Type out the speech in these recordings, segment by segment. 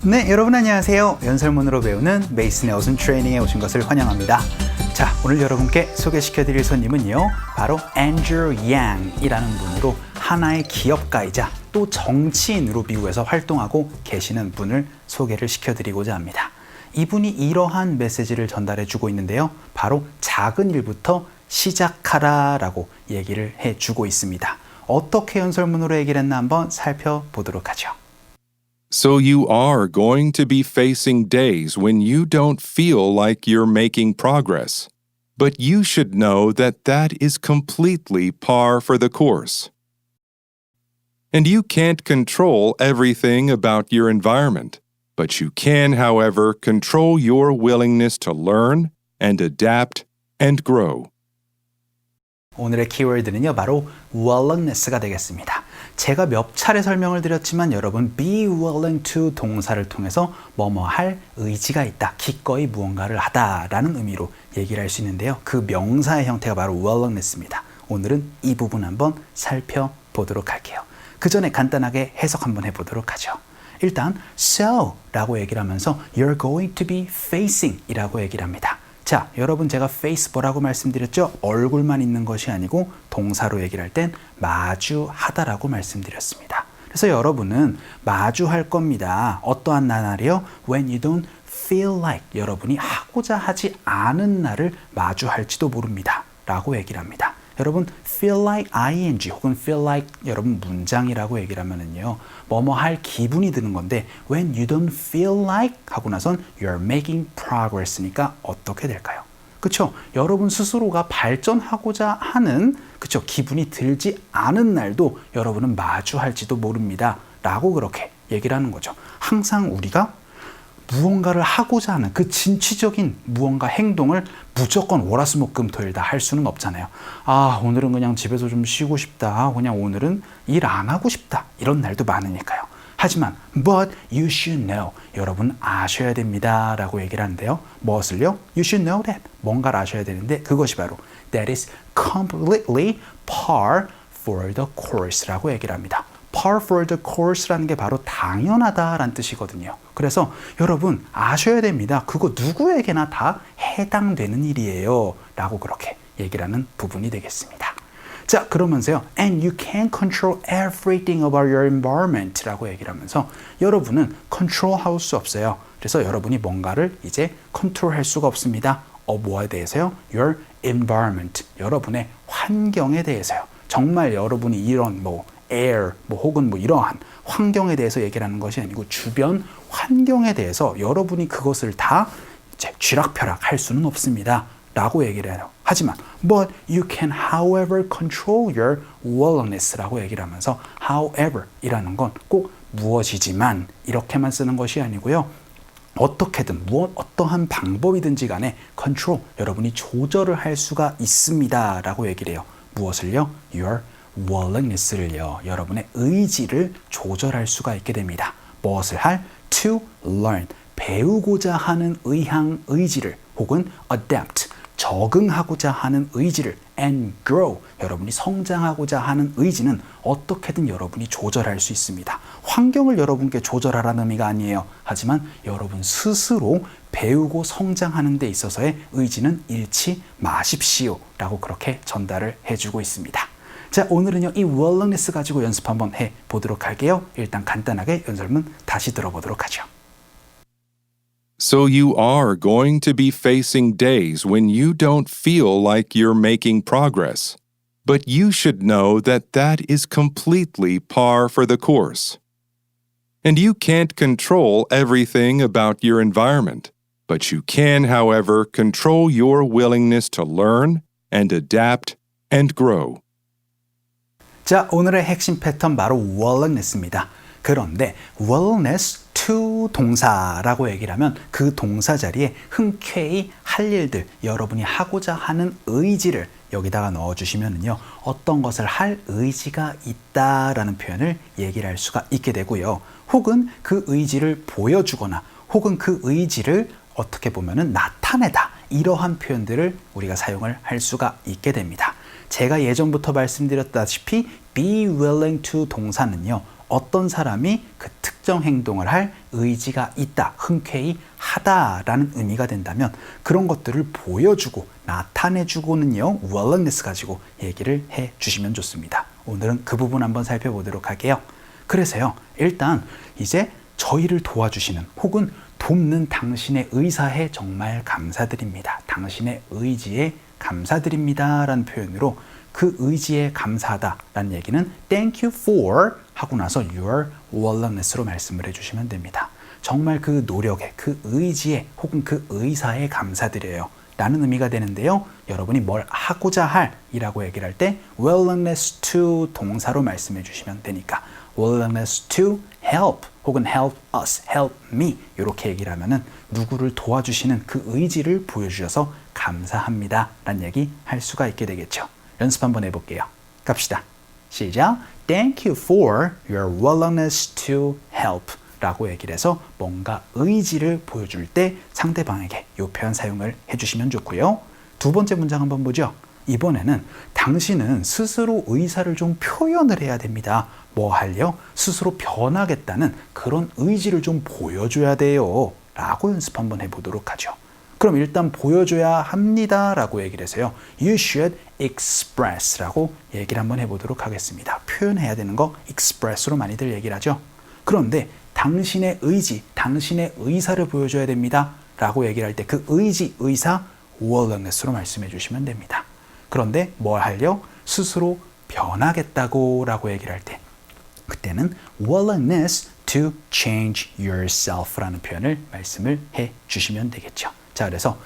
네, 여러분 안녕하세요. 연설문으로 배우는 메이슨의 어순 트레이닝에 오신 것을 환영합니다. 자, 오늘 여러분께 소개시켜드릴 손님은요, 바로 앤드류 양이라는 분으로 하나의 기업가이자 또 정치인으로 미국에서 활동하고 계시는 분을 소개를 시켜드리고자 합니다. 이분이 이러한 메시지를 전달해 주고 있는데요, 바로 작은 일부터 시작하라라고 얘기를 해주고 있습니다. 어떻게 연설문으로 얘기를 했나 한번 살펴보도록 하죠. So you are going to be facing days when you don't feel like you're making progress. But you should know that that is completely par for the course. And you can't control everything about your environment, but you can, however, control your willingness to learn and adapt and grow. 오늘의 키워드는요, 바로 willingness가 되겠습니다. 제가 몇 차례 설명을 드렸지만 여러분 be willing to 동사를 통해서 뭐뭐 할 의지가 있다, 기꺼이 무언가를 하다라는 의미로 얘기를 할 수 있는데요. 그 명사의 형태가 바로 willingness입니다. 오늘은 이 부분 한번 살펴보도록 할게요. 그 전에 간단하게 해석 한번 해보도록 하죠. 일단 so 라고 얘기를 하면서 you're going to be facing 이라고 얘기를 합니다. 자, 여러분 제가 face 뭐라고 말씀드렸죠? 얼굴만 있는 것이 아니고 동사로 얘기를 할 땐 마주하다라고 말씀드렸습니다. 그래서 여러분은 마주할 겁니다. 어떠한 날이요? When you don't feel like 여러분이 하고자 하지 않은 날을 마주할지도 모릅니다. 라고 얘기를 합니다. 여러분 feel like ing 혹은 feel like 여러분 문장이라고 얘기를 하면은요, 뭐뭐 할 기분이 드는 건데 when you don't feel like 하고 나선 you're making progress니까 어떻게 될까요? 그쵸? 여러분 스스로가 발전하고자 하는 그쵸? 기분이 들지 않은 날도 여러분은 마주할지도 모릅니다. 라고 그렇게 얘기를 하는 거죠. 항상 우리가 무언가를 하고자 하는 그 진취적인 무언가 행동을 무조건 월화수목금토일 다 할 수는 없잖아요. 아, 오늘은 그냥 집에서 좀 쉬고 싶다. 그냥 오늘은 일 안 하고 싶다. 이런 날도 많으니까요. 하지만 but you should know. 여러분 아셔야 됩니다. 라고 얘기를 하는데요. 무엇을요? You should know that. 뭔가를 아셔야 되는데 그것이 바로 that is completely par for the course 라고 얘기를 합니다. par for the course라는 게 바로 당연하다라는 뜻이거든요. 그래서 여러분 아셔야 됩니다. 그거 누구에게나 다 해당되는 일이에요. 라고 그렇게 얘기를 하는 부분이 되겠습니다. 자, 그러면서요. And you can't control everything about your environment 라고 얘기를 하면서 여러분은 컨트롤할 수 없어요. 그래서 여러분이 뭔가를 이제 컨트롤할 수가 없습니다. 뭐에 대해서요? Your environment. 여러분의 환경에 대해서요. 정말 여러분이 이런 air, 혹은 이러한 환경에 대해서 얘기를 하는 것이 아니고 주변 환경에 대해서 여러분이 그것을 다 이제 쥐락펴락 할 수는 없습니다. 라고 얘기를 해요. 하지만 but you can however control your willingness 라고 얘기를 하면서 however 이라는 건 꼭 무엇이지만 이렇게만 쓰는 것이 아니고요. 어떻게든 어떠한 방법이든지 간에 control 여러분이 조절을 할 수가 있습니다. 라고 얘기를 해요. 무엇을요? your willingness를요, 여러분의 의지를 조절할 수가 있게 됩니다. 무엇을 할? To learn, 배우고자 하는 의지를 혹은 adapt, 적응하고자 하는 의지를 and grow, 여러분이 성장하고자 하는 의지는 어떻게든 여러분이 조절할 수 있습니다. 환경을 여러분께 조절하라는 의미가 아니에요. 하지만 여러분 스스로 배우고 성장하는 데 있어서의 의지는 잃지 마십시오. 라고 그렇게 전달을 해주고 있습니다. 자, 오늘은요, 이 willingness 가지고 연습 한번 해보도록 할게요. 일단 간단하게 연설문 다시 들어보도록 하죠. So you are going to be facing days when you don't feel like you're making progress. But you should know that that is completely par for the course. And you can't control everything about your environment, but you can, however, control your willingness to learn and adapt and grow. 자, 오늘의 핵심 패턴 바로 willingness입니다. 그런데 willingness to 동사라고 얘기를 하면 그 동사 자리에 흔쾌히 할 일들, 여러분이 하고자 하는 의지를 여기다가 넣어주시면은요, 어떤 것을 할 의지가 있다라는 표현을 얘기를 할 수가 있게 되고요. 혹은 그 의지를 보여주거나 혹은 그 의지를 어떻게 보면은 나타내다, 이러한 표현들을 우리가 사용을 할 수가 있게 됩니다. 제가 예전부터 말씀드렸다시피 be willing to 동사는요, 어떤 사람이 그 특정 행동을 할 의지가 있다, 흔쾌히 하다라는 의미가 된다면 그런 것들을 보여주고 나타내주고는요, willingness 가지고 얘기를 해주시면 좋습니다. 오늘은 그 부분 한번 살펴보도록 할게요. 그래서요, 일단 이제 저희를 도와주시는 혹은 돕는 당신의 의사에 정말 감사드립니다. 당신의 의지에 감사드립니다 라는 표현으로 그 의지에 감사하다 라는 얘기는 Thank you for 하고 나서 your willingness로 말씀을 해주시면 됩니다. 정말 그 노력에, 그 의지에 혹은 그 의사에 감사드려요 라는 의미가 되는데요. 여러분이 뭘 하고자 할 이라고 얘기를 할 때 willingness to 동사로 말씀해 주시면 되니까 willingness to help 혹은 help us, help me 이렇게 얘기를 하면은 누구를 도와주시는 그 의지를 보여주셔서 감사합니다 라는 얘기 할 수가 있게 되겠죠. 연습 한번 해볼게요. 갑시다. 시작. Thank you for your willingness to help 라고 얘기를 해서 뭔가 의지를 보여줄 때 상대방에게 이 표현 사용을 해주시면 좋고요. 두 번째 문장 한번 보죠. 이번에는 당신은 스스로 의사를 좀 표현을 해야 됩니다. 뭐 할요? 스스로 변하겠다는 그런 의지를 좀 보여줘야 돼요 라고 연습 한번 해보도록 하죠. 그럼 일단 보여줘야 합니다 라고 얘기를 해서요. You should express 라고 얘기를 한번 해보도록 하겠습니다. 표현해야 되는 거 express로 많이들 얘기를 하죠. 그런데 당신의 의지, 당신의 의사를 보여줘야 됩니다 라고 얘기를 할 때 그 의지, 의사, willingness로 말씀해 주시면 됩니다. 그런데 뭘 하려? 스스로 변하겠다고 라고 얘기를 할 때 그때는 willingness to change yourself 라는 표현을 말씀을 해 주시면 되겠죠. 자, 그래서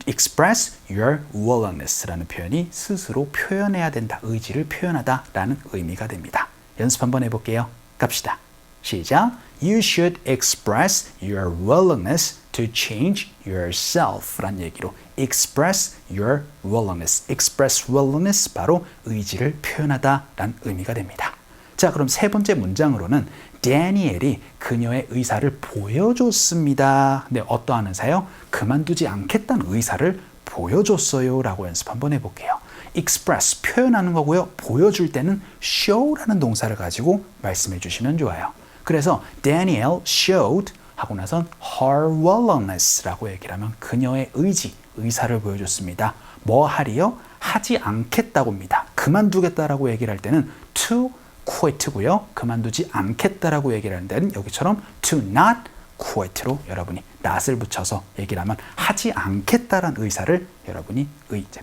express your willingness 라는 표현이 스스로 표현해야 된다, 의지를 표현하다 라는 의미가 됩니다. 연습 한번 해볼게요. 갑시다. 시작. You should express your willingness to change yourself 라는 얘기로 express your willingness, express willingness 바로 의지를 표현하다 라는 의미가 됩니다. 자, 그럼 세 번째 문장으로는 다니엘이 그녀의 의사를 보여줬습니다. 근데 어떠한 의사요? 그만두지 않겠다는 의사를 보여줬어요 라고 연습 한번 해볼게요. express, 표현하는 거고요. 보여줄 때는 show라는 동사를 가지고 말씀해 주시면 좋아요. 그래서 Daniel showed 하고 나선 her willingness라고 얘기를 하면 그녀의 의지, 의사를 보여줬습니다. 뭐 하리요? 하지 않겠다고입니다. 그만두겠다라고 얘기를 할 때는 to quit고요. 그만두지 않겠다라고 얘기를 하는 데는 여기처럼 to not quit로 여러분이 not을 붙여서 얘기를 하면 하지 않겠다라는 의사를 여러분이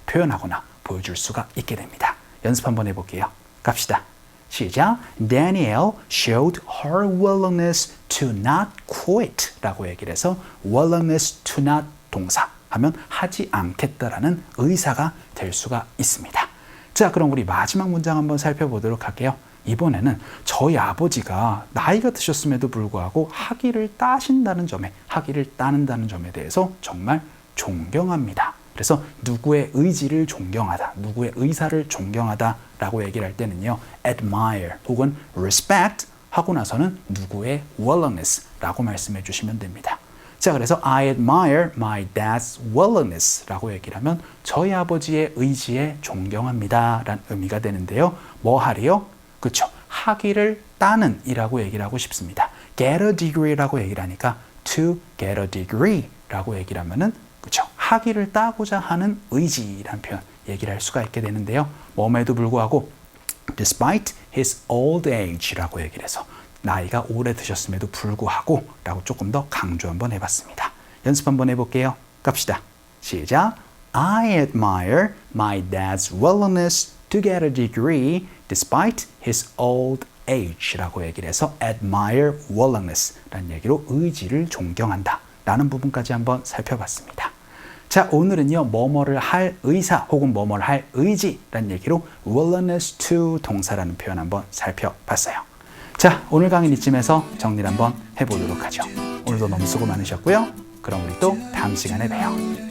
표현하거나 보여줄 수가 있게 됩니다. 연습 한번 해볼게요. 갑시다. 시작. Daniel showed her willingness to not quit 라고 얘기를 해서 willingness to not 동사 하면 하지 않겠다라는 의사가 될 수가 있습니다. 자, 그럼 우리 마지막 문장 한번 살펴보도록 할게요. 이번에는 저희 아버지가 나이가 드셨음에도 불구하고 학위를 따신다는 점에, 학위를 따는다는 점에 대해서 정말 존경합니다. 그래서 누구의 의지를 존경하다, 누구의 의사를 존경하다 라고 얘기를 할 때는요, admire 혹은 respect 하고 나서는 누구의 willingness 라고 말씀해 주시면 됩니다. 자, 그래서 I admire my dad's willingness 라고 얘기를 하면 저희 아버지의 의지에 존경합니다 라는 의미가 되는데요. 뭐 하리요? 그렇죠. 학위를 따는 이라고 얘기를 하고 싶습니다. get a degree 라고 얘기를 하니까 to get a degree 라고 얘기를 하면은 그렇죠. 학위를 따고자 하는 의지라는 표현 얘기를 할 수가 있게 되는데요. 몸에도 불구하고 despite his old age라고 얘기를 해서 나이가 오래 드셨음에도 불구하고 라고 조금 더 강조 한번 해봤습니다. 연습 한번 해볼게요. 갑시다. 시작. I admire my dad's willingness to get a degree despite his old age 라고 얘기를 해서 admire willingness 라는 얘기로 의지를 존경한다 라는 부분까지 한번 살펴봤습니다. 자, 오늘은요, 뭐뭐를 할 의사 혹은 뭐뭐를 할 의지라는 얘기로 willingness to 동사라는 표현 한번 살펴봤어요. 자, 오늘 강의는 이쯤에서 정리를 한번 해보도록 하죠. 오늘도 너무 수고 많으셨고요. 그럼 우리 또 다음 시간에 봬요.